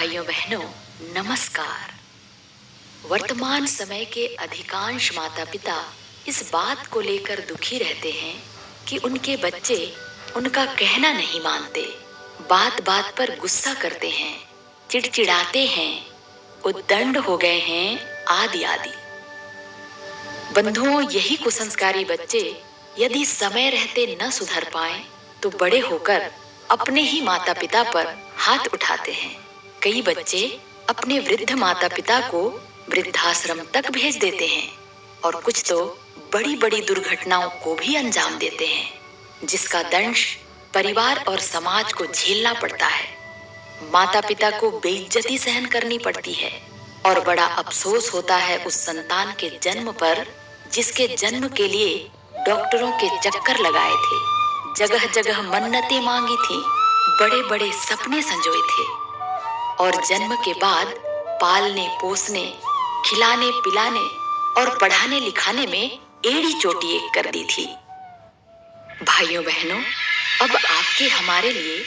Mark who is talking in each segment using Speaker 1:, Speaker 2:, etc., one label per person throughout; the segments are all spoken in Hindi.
Speaker 1: भाइयों बहनों, नमस्कार। वर्तमान समय के अधिकांश माता पिता इस बात को लेकर दुखी रहते हैं कि उनके बच्चे उनका कहना नहीं मानते, बात बात पर गुस्सा करते हैं, चिड़चिड़ाते हैं, उद्दंड हो गए हैं, आदि आदि। बंधुओं, यही कुसंस्कारी बच्चे यदि समय रहते न सुधर पाएं, तो बड़े होकर अपने ही माता पिता पर हाथ उठाते हैं। कई बच्चे अपने वृद्ध माता पिता को वृद्धाश्रम तक भेज देते हैं और कुछ तो बड़ी बड़ी दुर्घटनाओं को भी अंजाम देते हैं, जिसका दंश परिवार और समाज को झेलना पड़ता है। माता पिता को बेइज्जती सहन करनी पड़ती है और बड़ा अफसोस होता है उस संतान के जन्म पर जिसके जन्म के लिए डॉक्टरों के चक्कर लगाए थे, जगह जगह मन्नतें मांगी थी, बड़े बड़े सपने संजोए थे और जन्म के बाद पालने पोसने, खिलाने पिलाने और पढ़ाने लिखाने में एड़ी चोटी एक कर दी थी। भाइयों बहनों, अब आपके हमारे लिए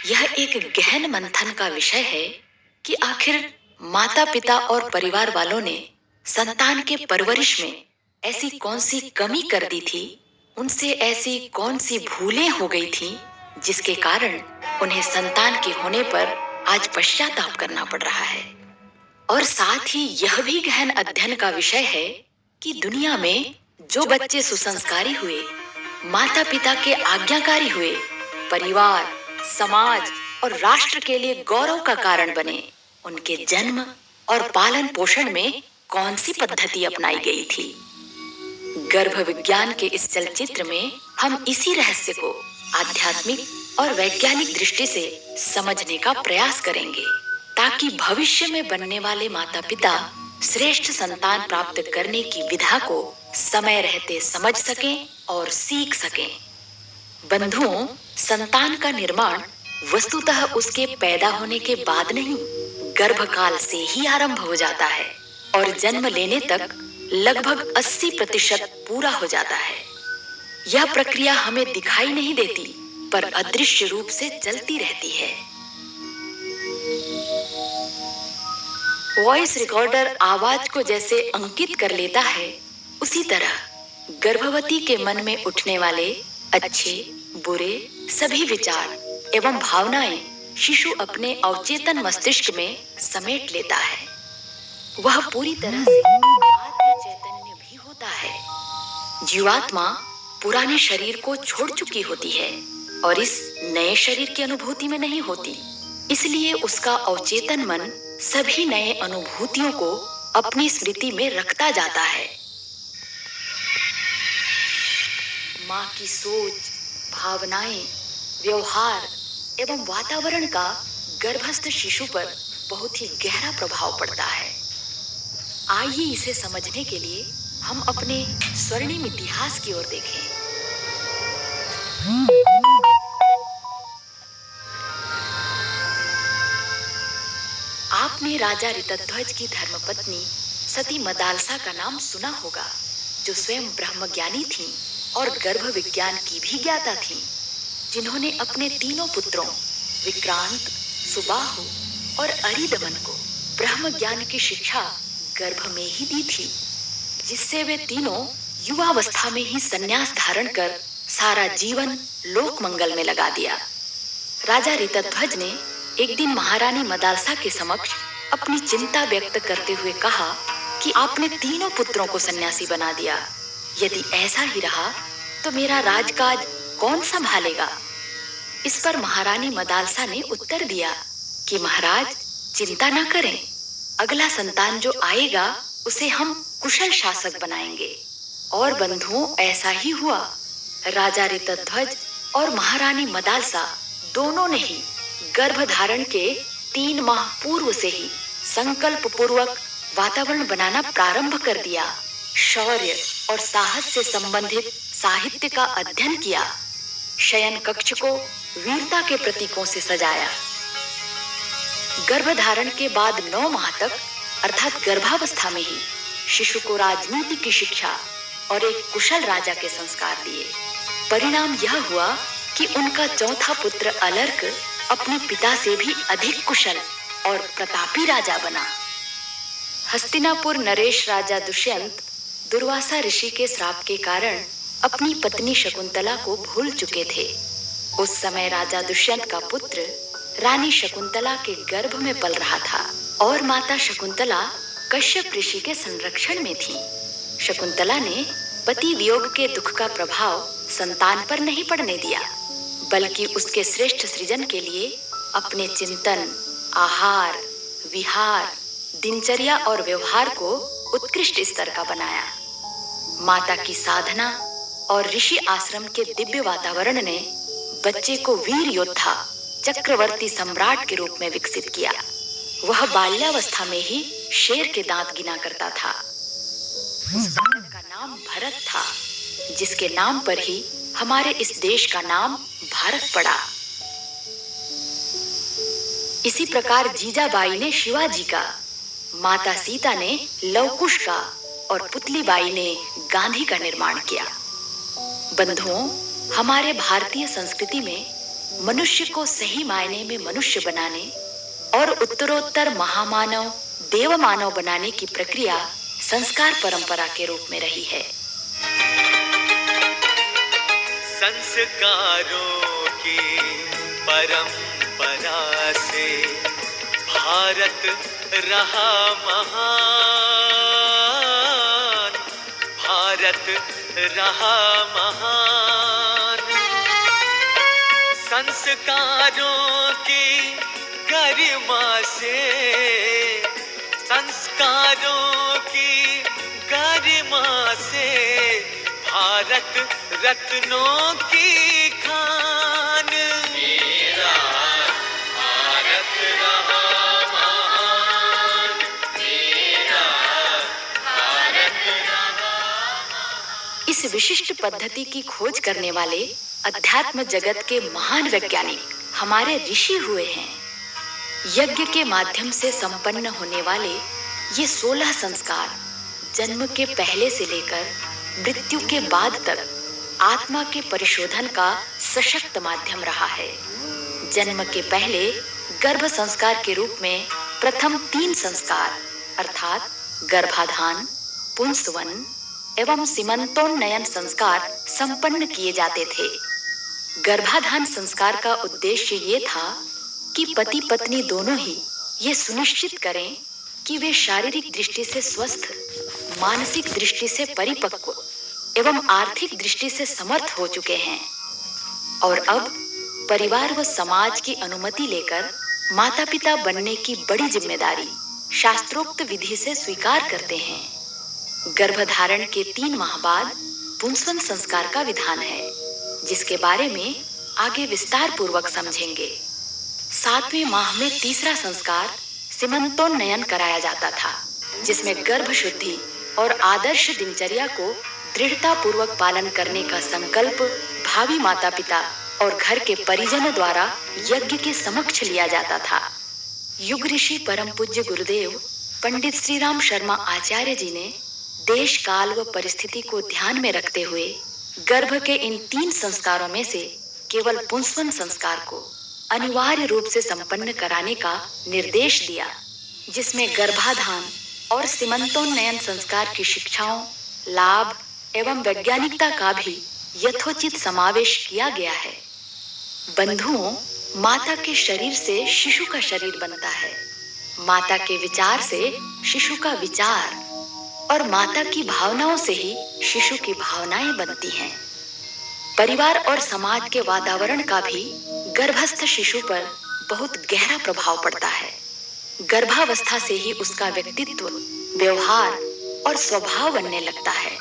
Speaker 1: यह एक गहन मंथन का विषय है कि आखिर माता पिता और परिवार वालों ने संतान के परवरिश में ऐसी कौन सी कमी कर दी थी, उनसे ऐसी कौन सी भूलें हो गई थी जिसके कारण उन्हें संतान के होने पर आज पश्चाताप करना पड़ रहा है। और साथ ही यह भी गहन अध्ययन का विषय है कि दुनिया में जो बच्चे सुसंस्कारी हुए, माता पिता के आज्ञाकारी हुए, परिवार, समाज और राष्ट्र के लिए गौरव का कारण बने, उनके जन्म और पालन पोषण में कौन सी पद्धति अपनाई गई थी। गर्भ विज्ञान के इस चलचित्र में हम इसी रहस्य को आध्यात्मिक और वैज्ञानिक दृष्टि से समझने का प्रयास करेंगे, ताकि भविष्य में बनने वाले माता पिता श्रेष्ठ संतान प्राप्त करने की विधा को समय रहते समझ सकें और सीख सकें। बंधुओं, संतान का निर्माण वस्तुतः उसके पैदा होने के बाद नहीं, गर्भकाल से ही आरंभ हो जाता है और जन्म लेने तक लगभग 80% पूरा हो जाता है। यह प्रक्रिया हमें दिखाई नहीं देती, पर अदृश्य रूप से चलती रहती है। वॉइस रिकॉर्डर आवाज को जैसे अंकित कर लेता है, उसी तरह गर्भवती के मन में उठने वाले अच्छे बुरे सभी विचार एवं भावनाएं शिशु अपने अवचेतन मस्तिष्क में समेट लेता है। वह पूरी तरह से आत्म चैतन्य भी होता है। जीवात्मा पुराने शरीर को छोड़ चुकी होती है और इस नए शरीर की अनुभूति में नहीं होती, इसलिए उसका अवचेतन मन सभी नए अनुभूतियों को अपनी स्मृति में रखता जाता है। माँ की सोच, भावनाएं, व्यवहार एवं वातावरण का गर्भस्थ शिशु पर बहुत ही गहरा प्रभाव पड़ता है। आइए इसे समझने के लिए हम अपने स्वर्णिम इतिहास की ओर देखें। आपने राजा ऋतध्वज की धर्मपत्नी सती मदालसा का नाम सुना होगा, जो स्वयं ब्रह्मज्ञानी थीं और गर्भ विज्ञान की भी ज्ञाता थीं, जिन्होंने अपने तीनों पुत्रों विक्रांत, सुबाहु और अरिदमन को ब्रह्म ज्ञान की शिक्षा गर्भ में ही दी थी, जिससे वे तीनों युवावस्था में ही संन्यास धारण कर सारा जीवन लोक मंगल में लगा दिया। राजा ऋतध्वज ने एक दिन महारानी मदालसा के समक्ष अपनी चिंता व्यक्त करते हुए कहा कि आपने तीनों पुत्रों को सन्यासी बना दिया। यदि ऐसा ही रहा तो मेरा राजकाज कौन संभालेगा। इस पर महारानी मदालसा ने उत्तर दिया कि महाराज, चिंता न करें, अगला संतान जो आएगा उसे हम कुशल शासक बनाएंगे। और बंधुओं, ऐसा ही हुआ। राजा ऋतध्वज और महारानी मदालसा दोनों ने ही गर्भ धारण के 3 माह पूर्व से ही संकल्प पूर्वक वातावरण बनाना प्रारंभ कर दिया। शौर्य और साहस से संबंधित साहित्य का अध्ययन किया। शयन कक्ष को वीरता के प्रतीकों से सजाया। गर्भधारण के बाद 9 माह तक अर्थात गर्भावस्था में ही शिशु को राजनीति की शिक्षा और एक कुशल राजा के संस्कार दिए। परिणाम यह हुआ कि उनका चौथा पुत्र अलर्क अपने पिता से भी अधिक कुशल और प्रतापी राजा बना। हस्तिनापुर नरेश राजा दुष्यंत दुर्वासा ऋषि के श्राप के कारण अपनी पत्नी शकुंतला को भूल चुके थे। उस समय राजा दुष्यंत का पुत्र रानी शकुंतला के गर्भ में पल रहा था और माता शकुंतला कश्यप ऋषि के संरक्षण में थी। शकुंतला ने पति वियोग के दुख का प्रभाव संतान पर नहीं पड़ने दिया, बल्कि उसके श्रेष्ठ सृजन के लिए अपने चिंतन, आहार, विहार, दिनचर्या और व्यवहार को उत्कृष्ट स्तर का बनाया। माता की साधना और ऋषि आश्रम के दिव्य वातावरण ने बच्चे को वीर योद्धा, चक्रवर्ती सम्राट के रूप में विकसित किया। वह बाल्यावस्था में ही शेर के दांत गिना करता था। उस बालक का नाम भरत था, जिसके नाम पर ही हमारे इस देश का नाम भारत पड़ा। इसी प्रकार जीजाबाई ने शिवाजी का, माता सीता ने लवकुश का और पुतली बाई ने गांधी का निर्माण किया। बंधुओं, हमारे भारतीय संस्कृति में मनुष्य को सही मायने में मनुष्य बनाने और उत्तरोत्तर महामानव, देव मानव बनाने की प्रक्रिया संस्कार परंपरा के रूप में रही है।
Speaker 2: संस्कारों की परंपरा से भारत रहा महान, भारत रहा महान। संस्कारों की गरिमा से, संस्कारों की गरिमा से भारत रत्नों की खान। मेरा भारत रहा महान, मेरा भारत रहा।
Speaker 1: इस विशिष्ट पद्धति की खोज करने वाले अध्यात्म जगत के महान वैज्ञानिक हमारे ऋषि हुए हैं। यज्ञ के माध्यम से संपन्न होने वाले ये 16 संस्कार जन्म के पहले से लेकर मृत्यु के बाद तक आत्मा के परिशोधन का सशक्त माध्यम रहा है। जन्म के पहले गर्भ संस्कार के रूप में प्रथम 3 संस्कार अर्थात गर्भाधान, पुंसवन एवं सीमंतोन्नयन संस्कार संपन्न किए जाते थे। गर्भाधान संस्कार का उद्देश्य ये था कि पति पत्नी दोनों ही ये सुनिश्चित करें कि वे शारीरिक दृष्टि से स्वस्थ, मानसिक दृष्टि से परिपक्व एवं आर्थिक दृष्टि से समर्थ हो चुके हैं और अब परिवार व समाज की अनुमति लेकर माता पिता बनने की बड़ी जिम्मेदारी शास्त्रोक्त विधि से स्वीकार करते हैं। गर्भधारण के 3 माह बाद पुंसवन संस्कार का विधान है, जिसके बारे में आगे विस्तार पूर्वक समझेंगे। 7वें माह में तीसरा संस्कार सीमंतोन्नयन कराया जाता था, जिसमें गर्भ शुद्धि और आदर्श दिनचर्या को दृढ़ता पूर्वक पालन करने का संकल्प भावी माता पिता और घर के परिजनों द्वारा यज्ञ के समक्ष लिया जाता था। युग ऋषि परम पूज्य गुरुदेव पंडित श्री राम शर्मा आचार्य जी ने देश काल व परिस्थिति को ध्यान में रखते हुए गर्भ के इन 3 संस्कारों में से केवल पुंसवन संस्कार को अनिवार्य रूप से संपन्न कराने का निर्देश दिया, जिसमें गर्भाधान और सीमंतोन्नयन संस्कार की शिक्षाओं, लाभ एवं वैज्ञानिकता का भी यथोचित समावेश किया गया है। बंधुओं, माता के शरीर से शिशु का शरीर बनता है, माता के विचार से शिशु का विचार और माता की भावनाओं से ही शिशु की भावनाएं बनती हैं। परिवार और समाज के वातावरण का भी गर्भस्थ शिशु पर बहुत गहरा प्रभाव पड़ता है। गर्भावस्था से ही उसका व्यक्तित्व, व्यवहार और स्वभाव बनने लगता है।